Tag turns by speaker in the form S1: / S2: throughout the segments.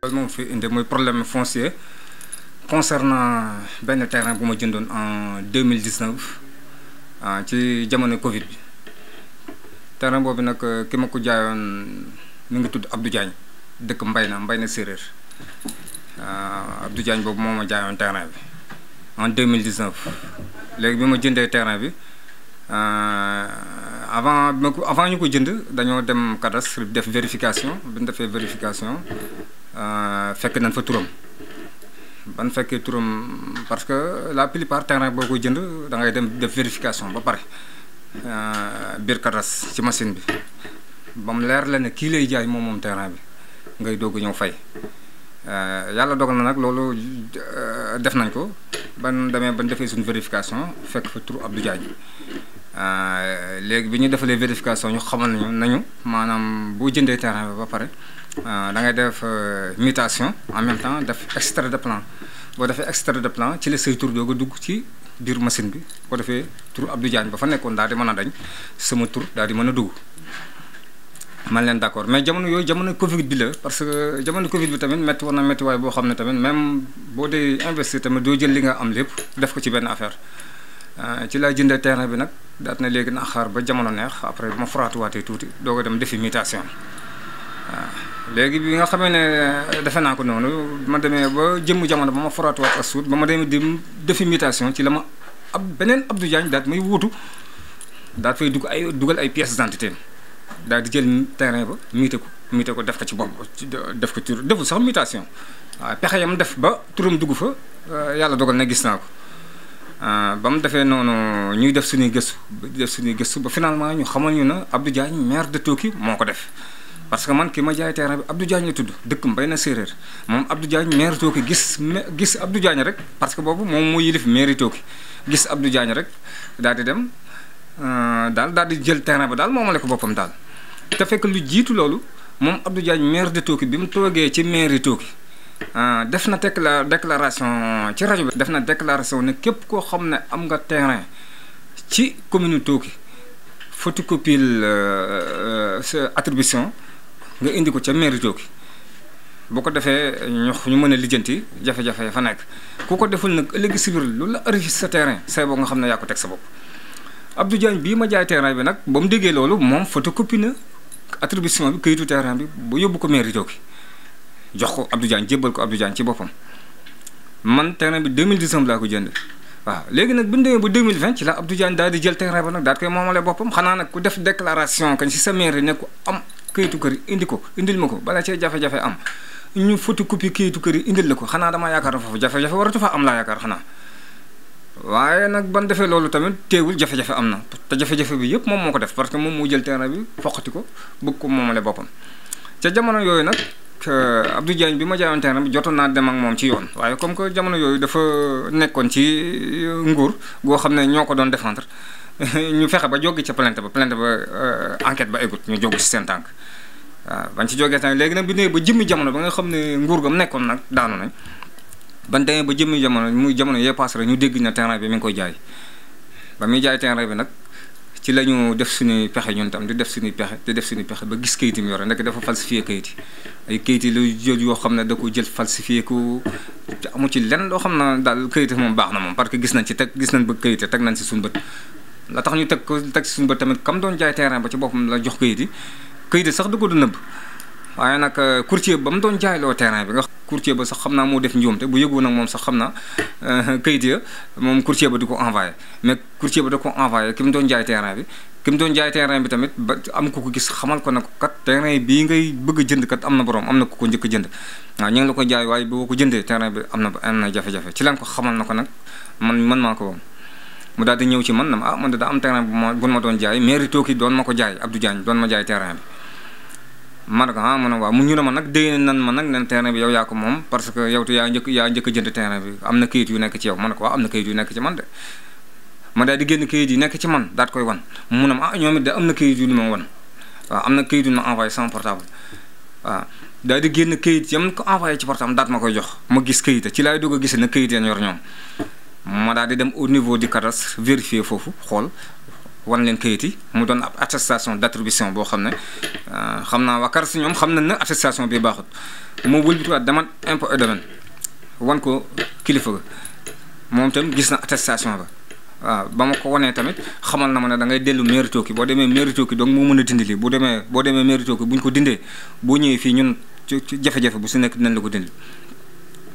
S1: loolu moom fi indi mooy problème foncier concernant benn terrain bu ma jëndoon en 2019 ci jamono Covid bi terrain boobu nag ki ma ko jaayoon mi ngi tudd Abdou Diagne dëkk Mbayna séeréer Abdou Diagne boobu moo ma jaayoon terrain bi en 2019 léegi bi ma jëndee terrain bi avant ñu ko jënd dañoo dem cadastre def vérification bi ñu defee vérification fekk nañ fa turam ban fekkee turam parce que la plupart terrain boo koy jënd da ngay dem def vérification ba pare biir cadastre ci machine bi ba mu leer la ne kii lay jaay moom terrain bi ngay doog ñëw fay yàlla dogal na nag loolu def nañ ko ban defee suñu vérification fekk fa tur Abdou Diagne léegi bi ñu defalee vérification ñu xamal nañu maanaam boo jëndee terrain bi ba pare da ngay def mutation en même temps def extrait de plan boo defee extrait de plan ci la say tur doog a dugg ci biir machine bi boo defee tur Abdou Diagne ba fa nekkoon daal di mën a dañ sama tur daal di mën a dugg man leen d'accord mais jamono yooyu jamono Covid bi la parce que jamono Covid bi tamit métti war na métti waay boo xam ne tamit même boo dee investir tamit doo jël li nga am lépp def ko ci benn affaire ci laa jëndee terrain bi nag daat na léegi na xaar ba jamono neex après bu ma foraatuwaatee tuuti doog a dem defi mutation léegi bi nga xamee ne defe naa ko noonu ma demee ba jëmm jamono ba ma foraatuwaat ak suut ba ma demee di defi mutation ci la ma beneen Abdou Diagne daat may wuutu daat fay dugal ay pièces d'identité daal di jël terrain ba muté ko def ko ci bopp def ko tur deful sax mutation waaw pexe yam def ba turam dugg fa yàlla dogal na gis naa ko ba mu defee noonu ñuy def suñuy gëstu ba finalement ñu xamal ñu na Abdou Diagne maire de Toki moo ko def parce que man ki ma jaay terrain bi Abdou Diagne la tudd dëkk Mbayna séeréer moom Abdou Diagne maire Toki gis Abdou Diagne rek parce que boobu moom moo yilif maire Toki gis Abdou Diagne rek daal di dem daal di jël terrain ba daal moomale ko boppam daal te fekk lu jiitu loolu moom Abdou Diagne maire de Toki bi mu toogee ci maire Toki def na déclaration ci rajo bi def na déclaration ne képp koo xam ne am nga terrain ci commune Toki photocopie sa attribution nga indi ko ca maire Toki boo ko defee ñu mën a lijjanti jafe-jafe fa nekk ku ko deful nag ëllëgi si biir lu la arrivé sa terrain say boo nga xam ne yaa ko teg sa bopp Abdou Diagne bii ma jaay terrain bi nag ba mu déggee loolu moom photocopie na attribution bi kayitu terrain bi ba yóbbu ko maire Toki jox ko Abdou Diagne jébbal ko Abdou Diagne ci boppam man terrain bi 2019 laa ko jënd waaw léegi nag bu ñu demee ba 2020 ci la Abdou Diagne daal di jël terrain ba nag daal koy moomale boppam xanaa nag ku def déclaration kañ si sa maire ne ku am kayitu kër indil ma ko bala cee jafe-jafe am ñu photocopie kayitu kër yi indil la ko xanaa damaa yaakaar na foofu jafe-jafe waratu fa am laa yaakaar xanaa waaye nag ban defee loolu tamit teewul jafe-jafe am na te jafe-jafe bi yëpp moom moo ko def parce que moom moo jël terrain bi foqati ko bëgg ko moomale boppam ca jamono yooyu nag Abdou Diagne bi ma jaayoon terrain bi jotoon naa dem ak moom ci yoon waaye comme que jamono yooyu dafa nekkoon ci nguur goo xam ne ñoo ko doon défendre ñu fexe ba jóge ca plainte ba enquête ba égut ñu jóg ci seen tànk waaw bañ ci jógee tamit léegi nag bi nee ba jëmmi jamono ba nga xam ne nguur gam nekkoon nag daanu nañ ban demee ba jëmmi jamono muy jamono yee paase rek ñu dégg na terrain bi mi ngi koy jaay ba muy jaay terrain bi nag ci la ñu def suñuy pexe ñun tam di def suñuy pexe ba gis kayit yi mu yore ndek dafa falsifié kayit yi ay kayit yi lu jël yoo xam ne da ko jël falsifié ko amu ci lenn loo xam ne daal kayit moom baax na moom parce que gis nañ ba kayit teg nañ si suñu bët la tax ñu teg si suñu bët tamit comme doon jaay terrain ba ci boppam la jox kayit yi sax da ko du nëbb waaye nag courtier ba mu doon jaayloo terrain bi nga courtier ba sax xam naa moo def njuumte bu yëgoo nag moom sax xam naa kayit ya moom courtier ba du ko envoyé mais courtier ba da ko envoyé ki mu doon jaay terrain bi tamit ba am ku ko gis xamal ko ne ko kat terrain bii ngay bëgg a jënd kat am na borom am na ku ko njëkk a jënd waaw ñu ngi la ko jaay waaye boo ko jëndee terrain bi am na jafe-jafe ci lan ko xamal na ko nag man maa ko woon mu daal di ñëw ci man na ma man da am terrain bu ma doon jaay mairie Toki doon ma ko jaay Abdou Diagne doon ma jaay terrain bi ma ne ko ma ne waaw mu ñu ne ma nag dégg nan ma nag nen terrain bi yow yaa ko moom parce que yow te yaa njëkk a jënd terrain bi am na kayit yu nekk ci yow ma ne ko waaw am na kayit yu nekk ci man de ma daal di génn kayit yi nekk ci man daat koy wan mu ne ma ñoom it de am na kayit yu ni ma wan waaw am na kayit yu ma envoyé sama portable waaw daal di génn kayit yam ko envoyé ci portable daat ma koy jox ma gis kayit ci laay doog a gis na kayit yeen yor ñoom ma daal di dem au niveau du cadastre vérifier foofu xool wan leen kayit yi mu doon ab attestation d'attribution boo xam ne xam naa waa CARS ñoom xam nañ ne attestation bi baaxut mu wëlbatiwaat demat impôt et domaine wan ko kilifa ga moom itam gis na attestation ba waaw ba ma ko wanee tamit xamal na ma ne da ngay dellu mairie Tooki boo demee mairie Tooki donc moo mën a dindi lii boo demee mairie Tooki bu ñu ko dindee boo ñëwee fii ñun ci jafe-jafe bu su nekk dinañ la ko dindi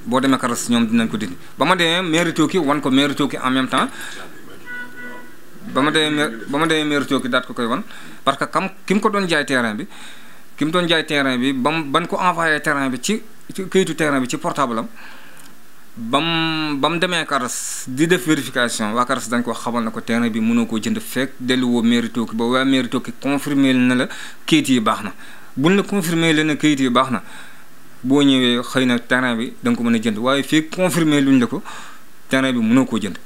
S1: boo demee CARS ñoom dinañ ko dindi ba ma demee mairie Tooki wan ko mairie Tooki en même temps ba ma demee mairie Tooki daat ko koy wan parce que ki mu ko doon jaay terrain bi ban ko envoyé terrain bi ci kayitu terrain bi ci portable am bam demee CARS di def vérification waa CARS dañ ko xamal na ko terrain bi mënoo koo jënd fekk delluwoo mairie Tooki ba waa mairie Tooki confirmé na la kayit yi baax na buñ la confirmé la ne kayit yi baax na boo ñëwee xëy na terrain bi da nga ko mën a jënd waaye fekk confirmé luñ la ko terrain bi mënoo koo jënd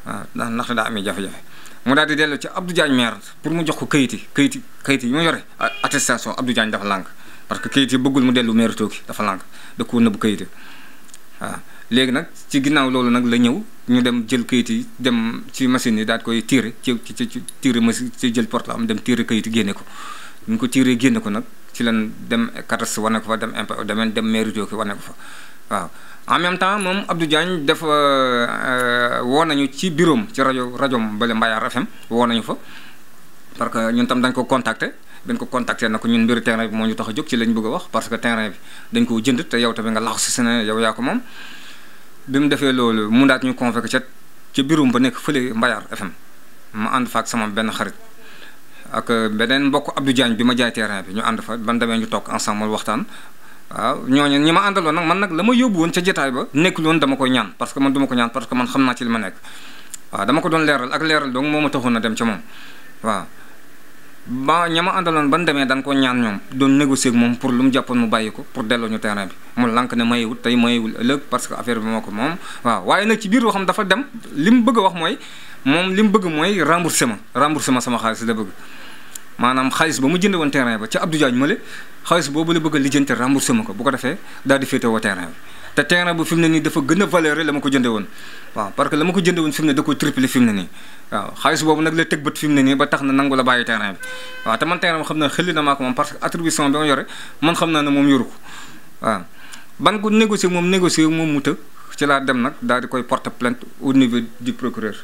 S1: waaw ndaxte daa amee jafe-jafe mu daal di dellu ci Abdou Diagne maire pour mu jox ko kayit yi mu yore attestation Abdou Diagne dafa lànk parce que kayit yi bëggul mu dellu mairie Tooki dafa lànk da koo nëbb kayit yi waaw léegi nag ci ginnaaw loolu nag la ñëw ñu dem jël kayit yi dem ci machine yi daal koy tirer ci tirer machine ci jël portable am dem tirer kayit yi génne ko ñu ko tirer génne ko nag ci lan dem CARS wane ko fa dem impôt domaine dem mairie Tooki wane ko fa waaw en même temps moom Abdou Diagne dafa woo nañu ci bureau ci rajo bale Mbayar FM woo nañu fa parce que ñun tam dañ ko contacter dañ ko contacter na ko ñun mbiru terrain bi moo ñu tax a jóg ci lañ bëgg a wax parce que terrain bi dañ koo jënd te yow tamit nga laxu si sene yow yaa ko moom bi mu defee loolu mu daat ñu convoqué ca bureau ba nekk fële Mbayar FM ma ànd fa ak sama benn xarit ak beneen mbokk Abdou Diagne bi ma jaay terrain bi ñu ànd fa ban demee ñu toog ensemble waxtaan waaw ñooñu ñi ma àndaloon nag man nag la ma yóbbu woon ca jotaay ba nekkul woon dama koy ñaan parce que man duma ko ñaan parce que man xam naa ci li ma nekk waaw dama ko doon leeral donc moo ma taxoon a dem ca moom waaw ba ña ma àndaloon ban demee dañ ko ñaan ñoom doon négocier ak moom pour lu mu jàppoon mu bàyyi ko pour delloo ñu terrain bi mu lànk ne mayewul tey mayewul ëllëg parce que affaire bi moo ko moom waaw waaye nag ci biir waxam dafa dem li mu bëgg a wax mooy moom li mu bëgg mooy remboursé ma sama xaalis la bëgg maanaam xaalis ba mu jënd woon terrain ba ca Abdou Diagne male xaalis boobu la bëgg a lijjanti remboursé ma ko bu ko defee daal di féetewoo terrain bi te terrain bi fi mu ne nii dafa gën a valeur la ma ko jënde woon waaw parce que la ma ko jënde woon fi mu ne da ko triplé fi mu ne nii waaw xaalis boobu nag la tëg bët fi mu ne nii ba tax na nangu la bàyyi terrain bi waaw te man terrain bi xam na xëlli na maa ko moom parce que attribution bi ma yore man xam naa ne moom yoru ko waaw ban ko négocier moom mu të ci laa dem nag daal di koy porter plainte au niveau du procureur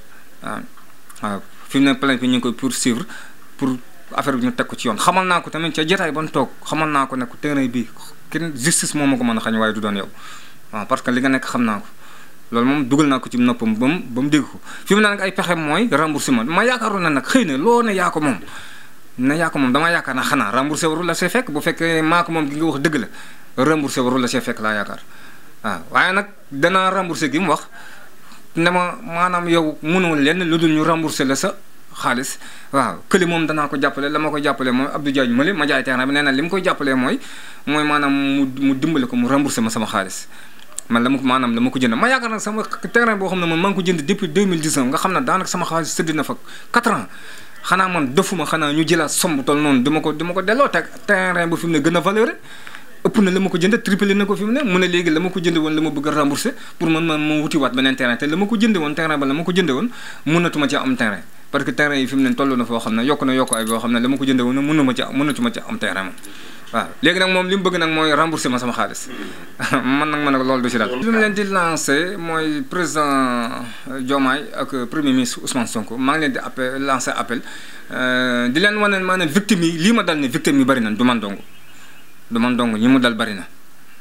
S1: waaw fi mu ne plainte bi ñu ngi koy poursuivre pour affaire bi ñu teg ko ci yoon xamal naa ko tamit ca jotaay ban toog xamal naa ko ne ko terrain bi kenn justice moom ma ko mën a xañ waaye du doon yow waaw parce que li nga nekk xam naa ko loolu moom dugal naa ko ci noppam ba mu dégg ko fi mu ne nag ay pexe mooy remboursement ma yaakaaroon na nag xëy na loo ne yaa ko moom damaa yaakaar naa xanaa remboursé warul la see fekk bu fekkee maa ko moom gi nga wax dëgg la remboursé warul la see fekk laa yaakaar waaw waaye nag danaa remboursé gi mu wax ne ma maanaam yow mënoo lenn lu dul ñu remboursé la sa xaalis waaw kële moom danaa ko jàppale la ma ko jàppale mooy Abdou Diagne mali ma jaay terrain bi nee na li mu koy jàppalee mooy maanaam mu dimbale ko mu remboursé ma sama xaalis man la ma ko jënd ma yaakaar nag sama terrain boo xam ne man maa ngi ko jënd depuis 2019 nga xam ne daanaka sama xaalis sëdd na fa 4 ans xanaa man defuma xanaa ñu jëlaat somb tol noonu dama ko delloo teg terrain bu fi mu ne gën a valeur ëpp na la ma ko jënd triplé na ko fi mu ne mu ne léegi la ma ko jënd woon la ma bëgg a remboursé pour man ma wutiwaat beneen terrain te la ma ko jënde woon terrain ba la ma ko jënde woon mënatuma ci am terrain parce que terrain yi fi mu ne toll na foo xam ne yokk ay boo xam ne la ma ko jënde woon mënatuma ci am terrain moom waaw léegi nag moom li mu bëgg nag mooy remboursé ma sama xaalis man nag loolu du ci dal li mu leen di lancé mooy président Diomaye ak premier ministre Ousmane Sonko maa ngi leen di lancé appel di leen wane maanaam victime yi lii ma dal ne victime yi bëri na du man dong ñi mu dal bëri na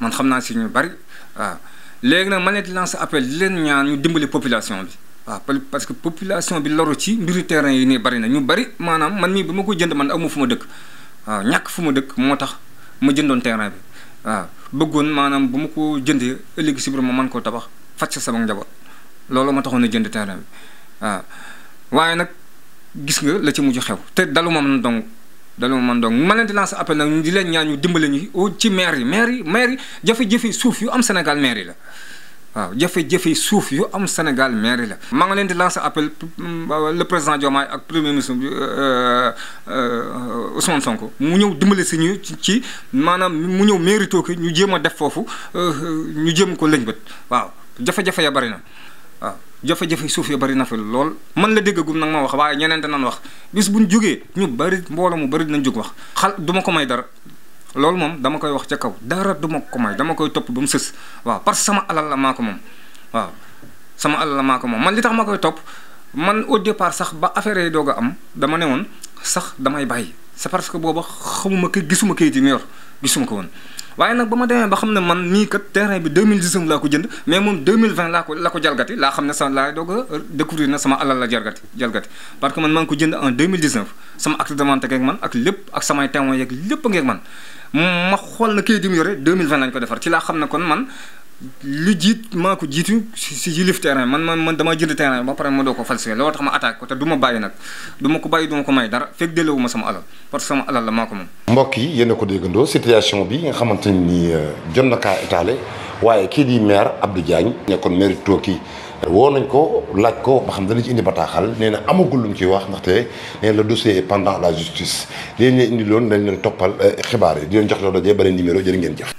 S1: man xam naa si ñu bëri waaw léegi nag ma leen di lancé appel di leen ñaan ñu dimbali population bi waaw parce que population bi loru ci mbiru terrain yi nii bëri na ñu bëri maanaam man mii ba ma ko jënd man amu fu ma dëkk waaw ñàkk fu ma dëkk moo tax ma jëndoon terrain bi waaw bëggoon maanaam bu ma ko jëndee ëllëg si biir ma mën koo tabax faj sama njaboot loolu ma taxoon a jënd terrain bi waaw waaye nag gis nga la ci mujj xew te dalu ma man dong ma leen di lancer appel nag di leen ñaan ñu dimbale ñu ci maire yi jafe-jafe suuf yu am Sénégal maire yi la waaw jafe-jafe suuf yu am Sénégal maire la maa ngi leen di lancer appel le président Diomaye ak premier ministre Ousmane Sonko mu ñëw dimbale si ñu ci maanaam mu ñëw mairie Tooki ñu jéem a def foofu ñu jéem ko lëñ bët waaw jafe-jafe ya bari na waaw jafe-jafe suuf yi bari na fi lool man la déggagum nag ma wax waaye ñeneen danañ wax bis buñ jógee ñu bari mbooloo mu bari dinañ jóg wax du ma ko may dara loolu moom dama koy wax ca kaw dara du ma ko may dama koy topp ba mu sës waaw parce que sama alal la maa ko moom waaw sama alal la maa ko moom man li tax ma koy topp man au départ sax ba affaire yi doog a am dama ne woon sax damay bàyyi c'est parce que booba xamuma gisuma kayit yi mu yor gisuma ko woon waaye nag ba ma demee ba xam ne man nii kat terrain bi 2019 laa ko jënd mais moom 2020 la ko jalgati laa xam ne sax laa doog a découvrir na sama alal la jalgati parce que man maa ngi ko jënd en 2019 sama acte de vente geeg man ak lépp ak samay témoins yeeg lépp ngeeg man ma xool na kayit yi mu yore 2020 lañ ko defar ci laa xam ne kon man lu jiit maa ko jiitu si yilif terrain man damaa jënd terrain ba pare ma doo ko falsifié loolu tax ma attaque ko te du ma bàyyi nag du ma ko bàyyi du ma ko may dara fekk delloo ma sama alal parce que sama alal la maa ko moom.
S2: mbokk yi yéen a ko déggandoo situation bi nga xamante ni jot na kaa étalé waaye kii di maire Abdou Diagne nekkoon maire Tooki woo nañ ko laaj ko ba xam dana ci indi bataaxal nee na amagul lu mu ciy wax ndaxte nee na le dossier est pendant la justice léegi ñu indi loon dañ leen toppal xibaar yi di leen jox la dajee beneen numéro jërë ngeen jëf.